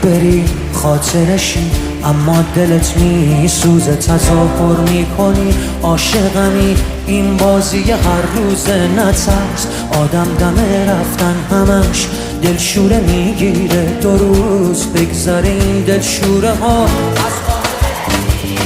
بری خاطرشی اما دلت میسوزه، تظاهر میکنی عاشقمی، این بازی هر روز نترس. آدم دم رفتن همش دلشوره میگیره، 2 روز بگذره این دلشوره ها.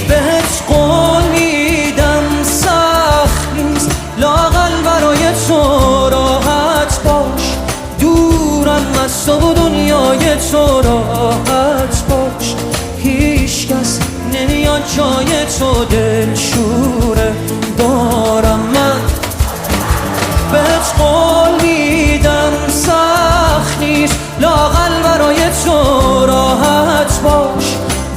بهت قول میدم سخت نیست، لااقل برای تو راحت باش، دورم از تو و دنیای تو راحت باش. هیچ کس نمیاد جای تو، دلشوره دارم من. بهت قول میدم سخت نیست، لااقل برای تو راحت باش،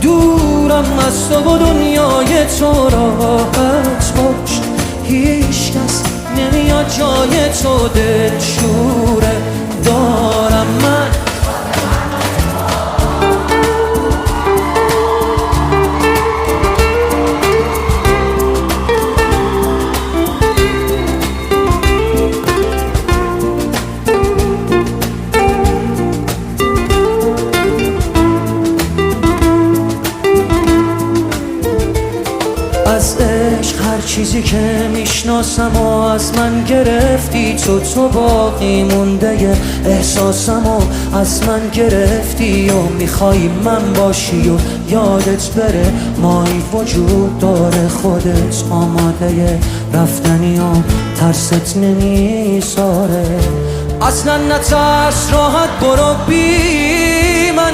دورم از تو و دنیای تو راحت باش. هیچ کس نمیاد جای تو، دلشوره دارم من. از عشق هر چیزی که میشناسم و از من گرفتی، تو باقی مونده احساسم و از من گرفتی و میخوای من باشی و یادت بره مایی وجود داره، خودت آماده رفتنی و ترست نمیذاره. اصلا نترس، راحت برو بی من،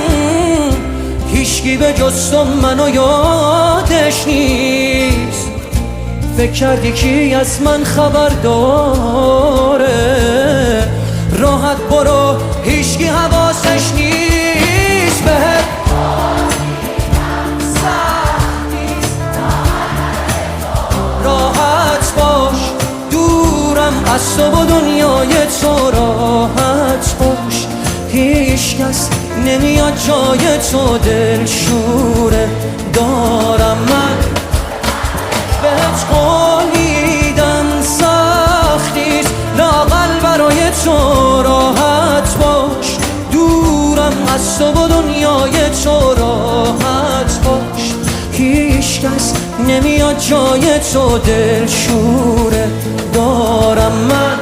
هیچکی به جز تو منو یادش نیست. فکر کردی کی از من خبر داره، راحت برو هیچکی حواسش نیست. بهت راحت باش، دورم از تو و دنیای تو راحت باش. هیچ کس نمیاد جای تو، دلشوره دارم من. بهت قول میدم سخت نیست، لااقل برای تو راحت باش، دورم از تو و دنیای تو راحت باش. هیچ کس نمیاد جای تو، دلشوره دارم من.